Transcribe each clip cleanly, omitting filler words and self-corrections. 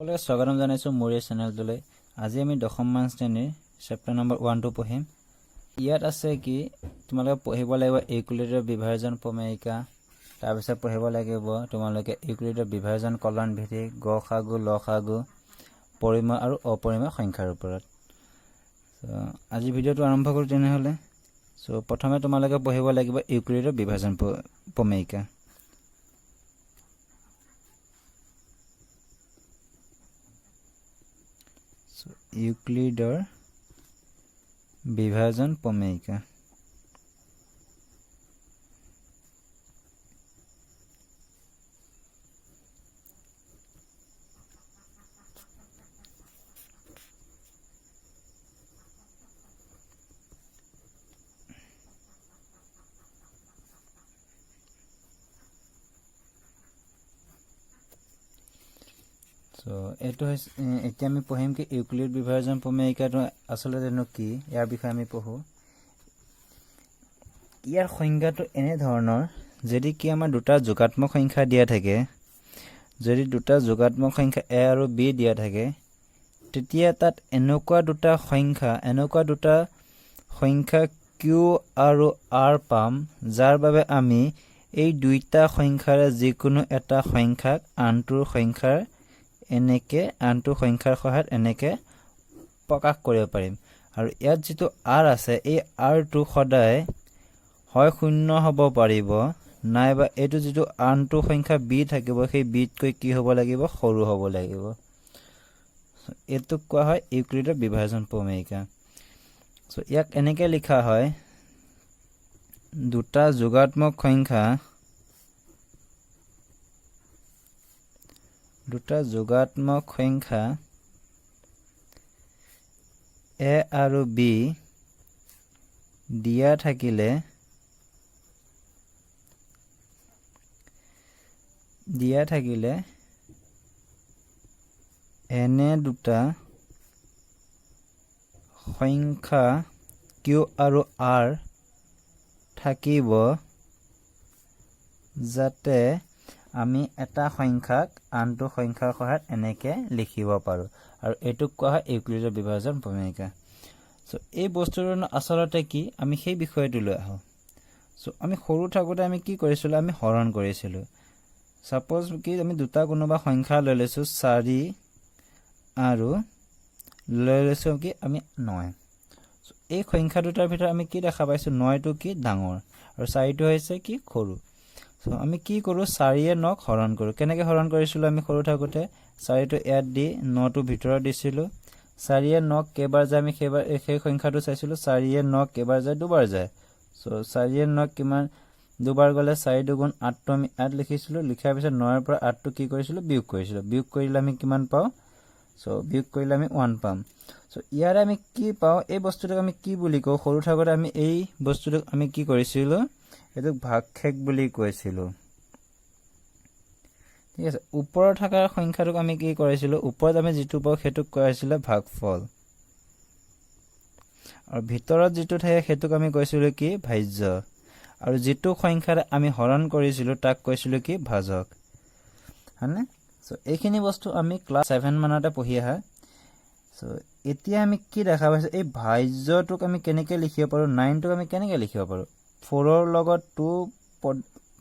সকলোকে স্বাগতম জনাইছোঁ মোৰ এই চেনেলটোলৈ। আজি আমি দশমমান শ্ৰেণীৰ চেপ্টাৰ নম্বৰ 1 পঢ়িম। ইয়াত আছে কি তোমালোকে পঢ়িব লাগিব ইউক্লিডৰ বিভাজন প্ৰমেয়িকা, তাৰপিছত পঢ়িব লাগিব তোমালোকে ইউক্লিডৰ বিভাজন কলন ভিত্তিক, গসাগু লসাগু, পৰিমেয় আৰু অপৰিমেয় সংখ্যাৰ ওপৰত। আজি ভিডিঅ'টো আৰম্ভ কৰোঁ তেনেহ'লে। প্ৰথমে তোমালোকে পঢ়িব লাগিব ইউক্লিডৰ বিভাজন প্ৰমেয়িকা। ইউক্লিডৰ বিভাজন প্ৰমেয়িকা। এইটো হৈছে এতিয়া আমি পঢ়িম কি ইউক্লিড বিভাজন প্ৰমেয়িকাটো আচলতে কি, ইয়াৰ বিষয়ে আমি পঢ়োঁ। ইয়াৰ সংজ্ঞাটো এনেধৰণৰ, যদি কি আমাৰ দুটা যোগাত্মক সংখ্যা দিয়া থাকে, যদি দুটা যোগাত্মক সংখ্যা এ আৰু বি দিয়া থাকে, তেতিয়া তাত এনেকুৱা দুটা সংখ্যা কিউ আৰু আৰ পাম, যাৰ বাবে আমি এই দুইটা সংখ্যাৰে যিকোনো এটা সংখ্যাক আনটোৰ সংখ্যাৰ সহায়ত এনেকে প্ৰকাশ কৰিব পাৰিম। আৰু ইয়াত যিটো আৰ আছে, এই আৰটো সদায় হয় শূন্য হ'ব পাৰিব, নাইবা এইটো যিটো আনটো সংখ্যা বি থাকিব, সেই বিতকৈ কি হ'ব লাগিব, সৰু হ'ব লাগিব। এইটোক কোৱা হয় ইউক্লিডৰ বিভাজন প্ৰমেয়িকা। ইয়াক এনেকে লিখা হয়, দুটা যোগাত্মক সংখ্যা এ আৰু বি দিয়া থাকিলে এনে দুটা সংখ্যা কিউ আৰু আৰ থাকিব, যাতে আমি এটা সংখ্যাক আনটো সংখ্যাৰ সহায়ত এনেকে লিখিব পাৰোঁ। আৰু এইটোক কোৱা হয় ইউক্লিডৰ বিভাজন প্ৰমেয়িকা। এই বস্তুটো আচলতে কি, আমি সেই বিষয়টোলৈ আহোঁ। আমি সৰু থাকোঁতে আমি কি কৰিছিলোঁ, আমি হৰণ কৰিছিলোঁ। ছাপ'জ কি আমি দুটা কোনোবা সংখ্যা লৈ লৈছোঁ 4 আৰু লৈ লৈছোঁ কি আমি 9। এই সংখ্যা দুটাৰ ভিতৰত আমি কি দেখা পাইছোঁ, 9টো কি ডাঙৰ আৰু 4টো হৈছে কি সৰু। আমি কি কৰোঁ, 4য়ে 9ক হৰণ কৰোঁ। কেনেকৈ হৰণ কৰিছিলোঁ আমি সৰু থাকোঁতে, 4টো ইয়াত দি 9টো ভিতৰত দিছিলোঁ। 4য়ে 9ক কেইবাৰ যায় আমি সেই সংখ্যাটো চাইছিলোঁ। 4য়ে 9ক কেইবাৰ যায়, দুবাৰ যায়। 4য়ে 9ক কিমান দুবাৰ গ'লে 4 2 8টো আমি ইয়াত লিখিছিলোঁ। লিখাৰ পিছত 9ৰ পৰা 8টো কি কৰিছিলোঁ, বিয়োগ কৰিছিলোঁ। বিয়োগ কৰিলে আমি কিমান পাওঁ, বিয়োগ কৰিলে আমি 1 পাম। ইয়াৰে আমি কি পাওঁ, এই বস্তুটোক আমি কি বুলি কওঁ, সৰু থাকোঁতে আমি এই বস্তুটোক আমি কি কৰিছিলোঁ, এইটোক ভাগশেষ বুলি কৈছিলোঁ। ঠিক আছে। ওপৰত থকা সংখ্যাটোক আমি কি কৰিছিলোঁ, ওপৰত আমি যিটো পাওঁ সেইটোক কোৱা হৈছিলে ভাগফল, আৰু ভিতৰত যিটো থাকে সেইটোক আমি কৈছিলোঁ কি ভাজ্য, আৰু যিটো সংখ্যাৰে আমি হৰণ কৰিছিলোঁ তাক কৈছিলোঁ কি ভাজক, হয়নে? এইখিনি বস্তু আমি ক্লাছ 7 মানতে পঢ়ি আহা। এতিয়া আমি কি দেখা পাইছোঁ, এই ভাজ্যটোক আমি কেনেকৈ লিখিব পাৰোঁ, 9টোক আমি কেনেকৈ লিখিব পাৰোঁ, 4ৰ লগত 2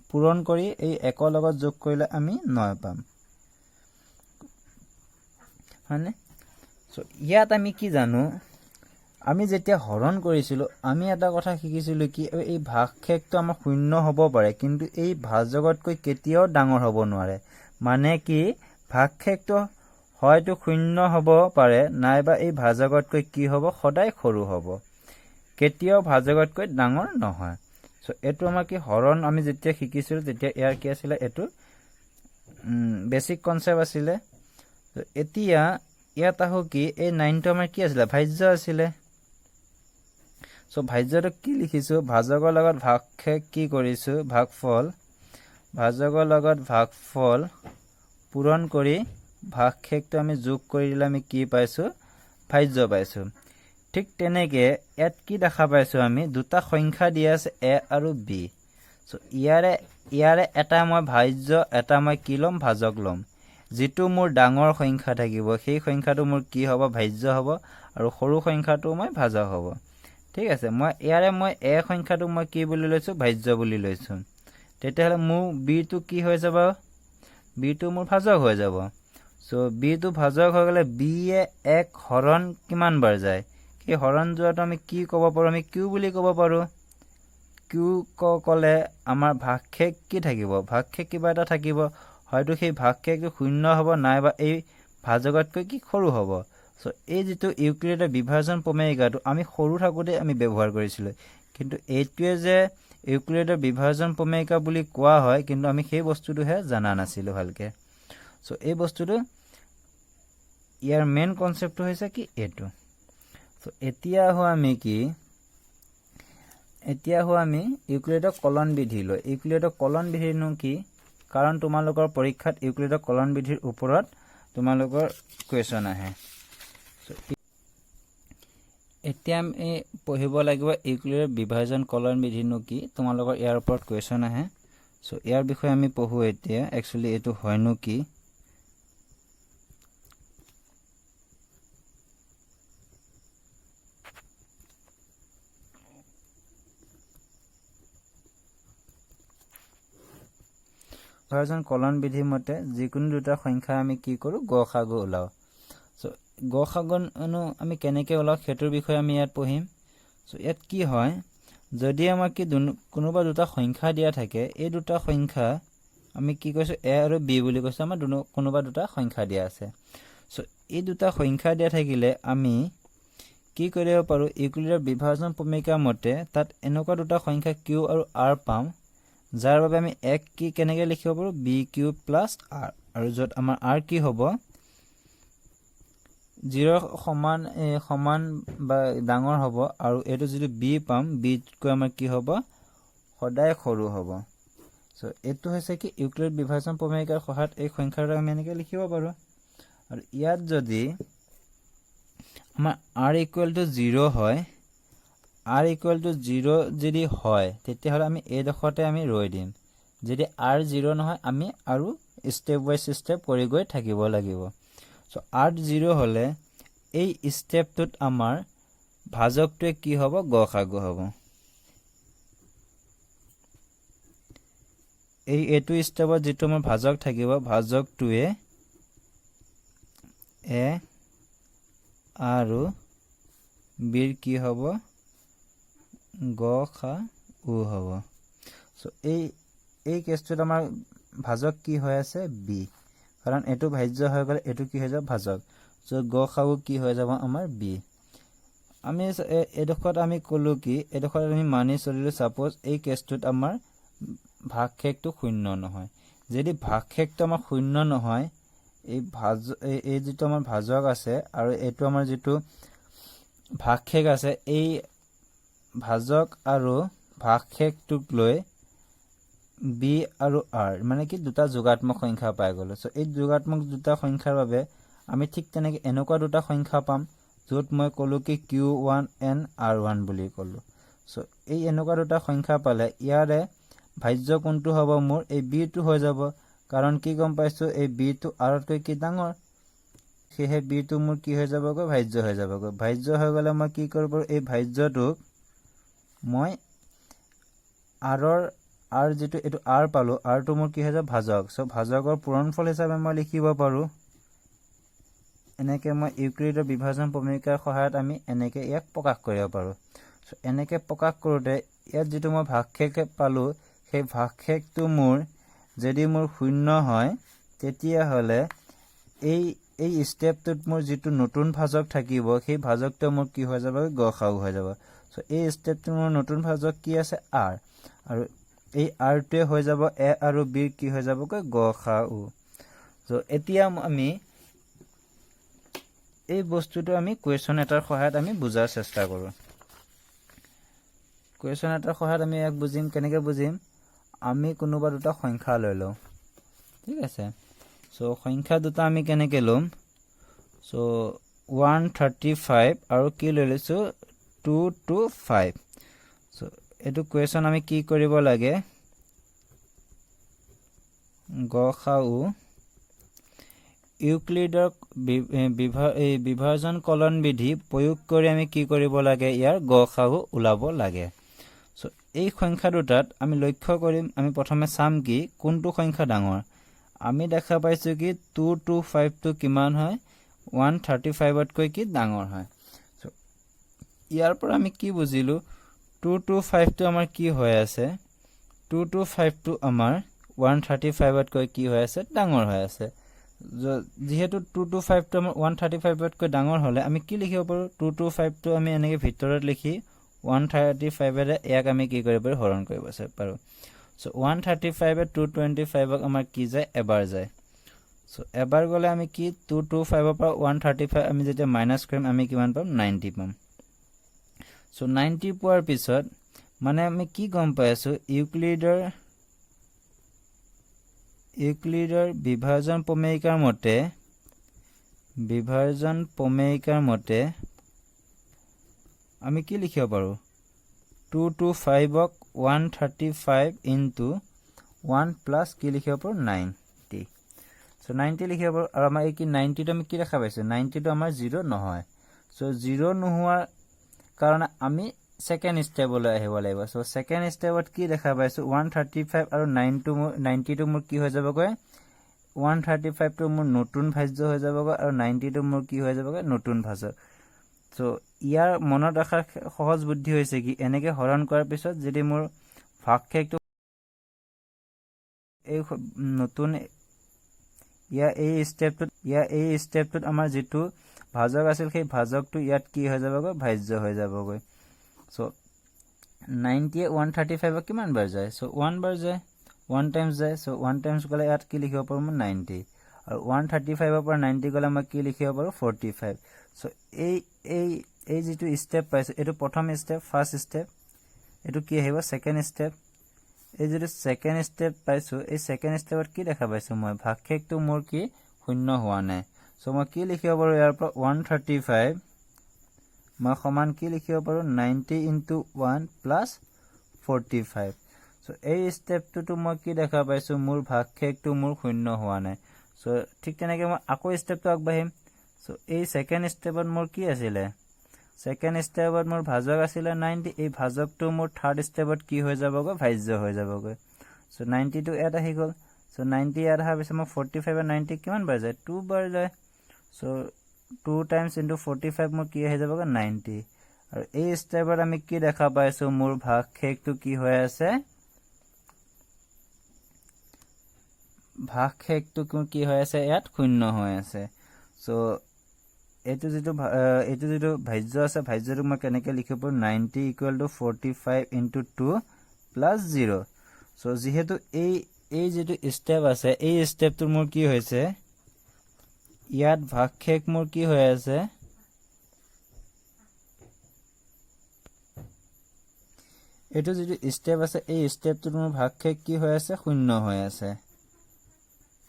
পূৰণ কৰি এই 1ৰ লগত যোগ কৰিলে আমি 9 পাম, হয়নে? ইয়াত আমি কি জানো, আমি যেতিয়া হৰণ কৰিছিলোঁ আমি এটা কথা শিকিছিলোঁ কি, এই ভাগশেষটো আমাৰ শূন্য হ'ব পাৰে, কিন্তু এই ভাজকতকৈ কেতিয়াও ডাঙৰ হ'ব নোৱাৰে। মানে কি, ভাগশেষটো হয়তো শূন্য হ'ব পাৰে, নাইবা এই ভাজকতকৈ কি হ'ব, সদায় সৰু হ'ব, কেতিয়াও ভাজকতকৈ ডাঙৰ নহয়। এইটো আমাৰ কি, হৰণ আমি যেতিয়া শিকিছিলোঁ তেতিয়া ইয়াৰ কি আছিলে, এইটো বেছিক কনচেপ্ট আছিলে। এতিয়া ইয়াত আহোঁ কি, এই 9টো আমাৰ কি আছিলে, ভাজ্য আছিলে। ভাজ্যটো কি লিখিছোঁ, ভাজকৰ লগত ভাগশেষ কি কৰিছোঁ, ভাগফল, ভাজকৰ লগত ভাগফল পূৰণ কৰি ভাগশেষটো আমি যোগ কৰি দিলে আমি কি পাইছোঁ, ভাজ্য পাইছোঁ। ঠিক তেনেকে ইয়াত কি দেখা পাইছোঁ, আমি দুটা সংখ্যা দিয়া আছে এ আৰু বি। ইয়াৰে এটা মই ভাজ্য, এটা মই কি ল'ম, ভাজক ল'ম। যেটো মোৰ ডাঙৰ সংখ্যা থাকিব সেই সংখ্যাটো মোৰ কি হ'ব ভাজ্য হ'ব আৰু সৰু সংখ্যাটো মই ভাজক হ'ব ঠিক আছে মই ইয়াৰে মই a সংখ্যাটো মই কি বুলি লৈছো ভাজ্য বুলি লৈছো তেতিয়াহলে মোৰ b টো কি হৈ যাব b টো মোৰ ভাজক হৈ যাব সো b টো ভাজক হৈ গলে b এ 1 হৰণ কিমান বাৰ যায় কি হৰণ যোৱাটো আমি কি ক'ব পাৰো আমি q বুলি ক'ব পাৰো q কলে আমাৰ ভাগশেষ কি থাকিব ভাগশেষ কিবা এটা থাকিব হয়তো সেই ভাগশেষটো শূন্য হ'ব নাইবা এই ভাজকতকৈ কি সৰু হ'ব সো এই যেটো ইউক্লিডৰ বিভাজন প্ৰমেয়িকাটো আমি সৰু থাকোতে আমি ব্যৱহাৰ কৰিছিলো কিন্তু এইটোৱে যে ইউক্লিডৰ বিভাজন প্ৰমেয়িকা বুলি কোৱা হয় কিন্তু আমি সেই বস্তুটোহে জানা নাছিলো ভালকে সো এই বস্তুটো ইয়াৰ মেইন কনসেপ্টটো হৈছে কি এটো সো এতিয়া আমি ইউক্লিডৰ কলন বিধি লৈ ইউক্লিডৰ কলন বিধিনো কি কাৰণ তোমালোকৰ পৰীক্ষাত ইউক্লিডৰ কলন বিধিৰ ওপৰত তোমালোকৰ কোৱেশ্চন আহে সো এতিয়া আমি পঢ়িব লাগিব ইউক্লিডৰ বিভাজন কলন বিধিনো কি তোমালোকৰ ইয়াৰ ওপৰত কোৱেশ্চন আহে সো ইয়াৰ বিষয়ে আমি পঢ়ো এতিয়া একচুয়ালি এটো হয়নো কি বিভাজন কলন বিধি মতে যিকোনো দুটা সংখ্যা আমি কি কৰো গসাগু ওলাও সো গসাগুনো আমি কেনেকৈ ওলাও হেতুৰ বিষয়ে আমি ইয়াত পঢ়িম সো ইয়াত কি হয় যদি আমাক কি কোনোবা দুটা সংখ্যা দিয়া থাকে এই দুটা সংখ্যা আমি কি কৈছো a আৰু b বুলি কৈছো আমাৰ কোনোবা দুটা সংখ্যা দিয়া আছে সো এই দুটা সংখ্যা দিয়া থাকিলে আমি কি কৰিব পাৰো ইউক্লিডৰ বিভাজন প্ৰমেয়িকা মতে তাত এনেকুৱা দুটা সংখ্যা q আৰু r পাম যাৰ বাবে আমি এক কি কেনেকৈ লিখিব পাৰো b³ + r আৰু যত আমাৰ r কি হ'ব 0 সমান বা ডাঙৰ হ'ব আৰু এটো যদি b পাম b কৈ আমাৰ কি হ'ব সদায় সৰু হ'ব সো এটো হৈছে কি ইউক্লিড বিভাজন প্ৰমেয়িকাৰ সহায়ত এই সংখ্যাটো আমি এনেকৈ লিখিব পাৰো আৰু ইয়াত যদি আমাৰ r = 0 হয় r = 0 যদি হয় তেতিয়াহলে আমি এই দখতে আমি ৰৈ দিম যদি r 0 নহয় আমি আৰু স্টেপ বাই স্টেপ কৰি গৈ থাকিব লাগিব সো r 0 হলে এই স্টেপটোত আমাৰ ভাজকটোৱে কি হ'ব গসাগু হ'ব এইটো স্টেপত যেটো আমাৰ ভাজক থাকিব ভাজকটোৱে a আৰু b কি হ'ব গসাগু হ'ব সো এই কেছটোত আমাৰ ভাজক কি হৈ আছে b কাৰণ এটো ভাজ্য হৈ গলে এটো কি হৈ যাব ভাজক সো গসাগু কি হৈ যাব আমাৰ b আমি এডখত আমি কলো কি এডখত আমি মানি চলিলো সাপোজ এই কেছটোত আমাৰ ভাগশেষটো শূন্য নহয় যদি ভাগশেষটো আমাৰ শূন্য নহয় এই যেটো আমাৰ ভাজক আছে আৰু এটো আমাৰ যেটো ভাগশেষ আছে এই ভাজক আৰু ভাগশেষটোক লৈ b আৰু r মানে কি দুটা যোগাত্মক সংখ্যা পাই গলো সো এই যোগাত্মক দুটা সংখ্যাৰ বাবে আমি ঠিক তেনেকৈ এনেকুৱা দুটা সংখ্যা পাম যত মই কলো কি q1n r1 বুলি কলো সো এই এনেকুৱা দুটা সংখ্যা পালে ইয়াৰে ভাজ্য কোনটো হ'ব মোৰ এই b টো হৈ যাব কাৰণ কি গম পাইছো এই b টো r তকৈ কি ডাঙৰ সেহে b টো মোৰ কি হৈ যাবগৈ ভাজ্য হৈ যাবগৈ ভাজ্য হৈ গলে মই কি কৰিব পাৰো এই ভাজ্যটোক মই r যেটো এটো r পালো r টো মোৰ কি হৈ যাব ভাজক সো ভাজকৰ পূৰণফল হিচাপে মই লিখিব পাৰো এনেকৈ মই ইউক্লিডৰ বিভাজন প্ৰমেয়িকাৰ সহায়ত আমি এনেকৈ ইয়াক প্ৰকাশ কৰিব পাৰো সো এনেকৈ প্ৰকাশ কৰোতে ইয়াত যেটো মই ভাগশেষ পালো সেই ভাগশেষটো মোৰ যদি মোৰ শূন্য হয় তেতিয়া হলে এই স্টেপটোত মোৰ যেটো নতুন ভাজক থাকিব সেই ভাজকটো মোৰ কি হৈ যাব গসাগু হৈ যাব সো এই স্টেপটো মোৰ নতুন ভাজক কি আছে r আৰু এই r টোৱে হৈ যাব a আৰু b কি হৈ যাব গসাগু সো এতিয়া আমি এই বস্তুটো আমি কোৱেশ্চন এটাৰ সহায়ত আমি বুজাৰ চেষ্টা কৰো কোৱেশ্চন এটাৰ সহায়ত আমি এক বুজিম কেনেকৈ বুজিম আমি কোনোবা দুটা সংখ্যা লৈ লও ঠিক আছে সো সংখ্যা দুটা আমি কেনেকৈ লম সো 135 আৰু কি লৈ লৈছো 225 সো এটো কোৱেশ্চন আমি কি কৰিব লাগে গসাগু ইউক্লিডৰ বিভাজন কলন বিধি প্ৰয়োগ কৰি আমি কি কৰিব লাগে ইয়াৰ গসাগু ওলাব লাগে সো এই সংখ্যা দুটাত আমি লক্ষ্য কৰিম আমি প্ৰথমে চাম কি কোনটো সংখ্যা ডাঙৰ আমি দেখা পাইছো কি 225 টো কিমান হয় 135 তকৈ কি ডাঙৰ হয় সো ইয়াৰ পৰা আমি কি বুজিলো 225 টো আমাৰ কি হৈ আছে 225 টো আমাৰ 135 তকৈ কি হৈ আছে ডাঙৰ হৈ আছে যেহেতু 225 টো আমাৰ 135 তকৈ ডাঙৰ হলে আমি কি লিখিব পাৰো 225 টো আমি এনেকৈ ভিতৰত লিখি 135 এৰে ইয়াক আমি কি কৰিব পাৰো হৰণ কৰিব পাৰো সো 135 এ 225 ক আমাৰ কি যায় এবাৰ যায় সো এবাৰ গলে আমি কি 225 পৰা 135 আমি যেতিয়া মাইনাস কৰিম আমি কিমান পাম 90 পাম সো 90 পোৱাৰ পিছত মানে আমি কি গম পাইছো ইউক্লিডৰ বিভাজন প্ৰমেয়িকাৰ মতে আমি কি লিখিব পাৰো 225 ক 135 ইনটু 1 প্লাস কি লিখিব পাৰো 90 সো 90 লিখিব পাৰো আৰু আমাৰ এই কি 90 টো আমি কি দেখা পাইছো 90 টো আমাৰ 0 নহয় সো 0 নোহোৱাৰ কাৰণে আমি সেকেন্ড স্টেপলৈ আহিব লাগিব সো সেকেন্ড স্টেপত কি দেখা পাইছো 135 আৰু 90 টো মোৰ কি হৈ যাবগৈ 135 টো মোৰ নতুন ভাজ্য হৈ যাবগৈ আৰু 90 টো মোৰ কি হৈ যাবগৈ নতুন ভাজ্য সো ইয়াৰ মনত ৰাখাৰ সহজ বুদ্ধি হৈছে কি এনেকে হৰণ কৰাৰ পিছত যদি মোৰ ভাগশেষটো এই নতুন এই স্টেপটোত আমাৰ যেটো ভাজক আছিল সেই ভাজকটো ইয়াত কি হৈ যাবগৈ ভাজ্য হৈ যাবগৈ সো 90 135 কিমান বাৰ যায় সো 1 বাৰ যায় 1 টাইমছ যায় সো 1 টাইমছ গলে ইয়াত কি লিখিব পাৰো মই 90 আৰু 135 পৰা 90 গলে মই কি লিখিব পাৰো 45 সো এই যেটো স্টেপ পাইছো এটো প্ৰথম স্টেপ ফাৰ্স্ট স্টেপ এটো কি আহিব সেকেন্ড স্টেপ এই যেটো সেকেন্ড স্টেপ পাইছো এই সেকেন্ড স্টেপত কি দেখা পাইছো মই ভাগশেষটো মোৰ কি শূন্য হোৱা নাই সো মই কি লিখিব পাৰো ইয়াৰ পৰা 135 মই সমান কি লিখিব পাৰো 90 ইনটু 1 প্লাস 45 সো এই স্টেপটো মই কি দেখা পাইছো মোৰ ভাগশেষটো মোৰ শূন্য হোৱা নাই সো ঠিক তেনেকৈ মই আকৌ স্টেপটো আগবাঢ়িম সো এই সেকেন্ড স্টেপত মোৰ কি আছিল সেকেন্ড স্টেপত মোৰ ভাজক আছিল 90 এই ভাজকটো মোৰ থাৰ্ড স্টেপত কি হৈ যাবগৈ ভাজ্য হৈ যাবগৈ সো 90 টো এড আহি গল সো 90 এড আহাৰ পিছত মই 45 আৰু 90 কিমান বাৰ যায় 2 বাৰ যায় সো 2 টাইমছ ইনটু 45 মোৰ কি আহি যাবগৈ 90 আৰু এই স্টেপত আমি কি দেখা পাইছো মোৰ ভাগশেষটো কি হৈ আছে ভাগশেষটো কি হৈ আছে ইয়াত শূন্য হৈ আছে সো এটো যেটো ভাজ্য আছে ভাজ্যটো মই কেনেকৈ লিখিব 90 = 45 * 2 + 0 সো যেহেতু এই যেটো স্টেপ আছে এই স্টেপটো মোৰ কি হৈছে ইয়াত ভাগশেষ মোৰ কি হৈ আছে এটো যেটো স্টেপ আছে এই স্টেপটো মোৰ ভাগশেষ কি হৈ আছে শূন্য হৈ আছে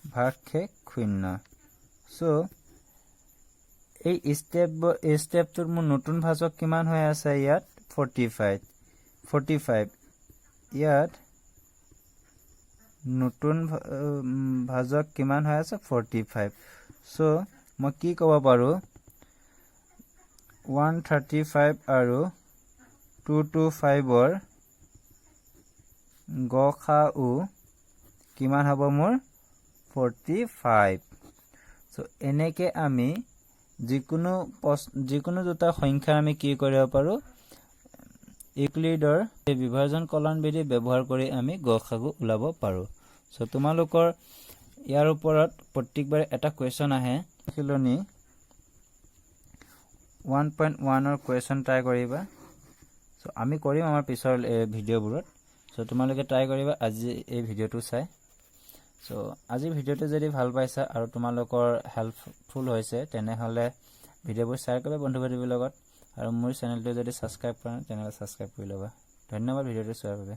ভাগশেষ শূন্য সো এই স্টেপটোৰ মোৰ নতুন ভাজক কিমান হৈ আছে ইয়াত 45 ইয়াত নতুন ভাজক কিমান হৈ আছে 45 সো মই কি ক'ব পাৰো 135 আৰু 225 গসাউ কিমান হ'ব মোৰ 45 সো এনেকে আমি যিকোনো দুটা সংখ্যা আমি কি কৰিব পাৰো ইউক্লিডৰ বিভাজন কলন বিধি ব্যৱহাৰ কৰি আমি গসাগু ওলাব পাৰো সো তোমালোকৰ ইয়াৰ ওপৰত প্ৰত্যেকবাৰ এটা কোৱেশ্চন আহে খিলনি 1.1 ৰ কোৱেশ্চন ট্ৰাই কৰিবা সো আমি কৰিম আমাৰ পিছৰ ভিডিঅ'বোৰত সো তোমালোকে ট্ৰাই কৰিবা আজি এই ভিডিঅ'টো চাই সো আজি ভিডিঅ'টো যদি ভাল পাইছা আৰু তোমালোকৰ হেল্পফুল হৈছে তেনেহলে ভিডিঅ'বোৰ শ্বেয়াৰ কৰিবা বন্ধু-বান্ধৱীৰ লগত আৰু মোৰ চেনেলটো যদি সাবস্ক্ৰাইব কৰা তেনেহলে সাবস্ক্ৰাইব কৰি লবা ধন্যবাদ ভিডিঅ'টো চোৱাৰ বাবে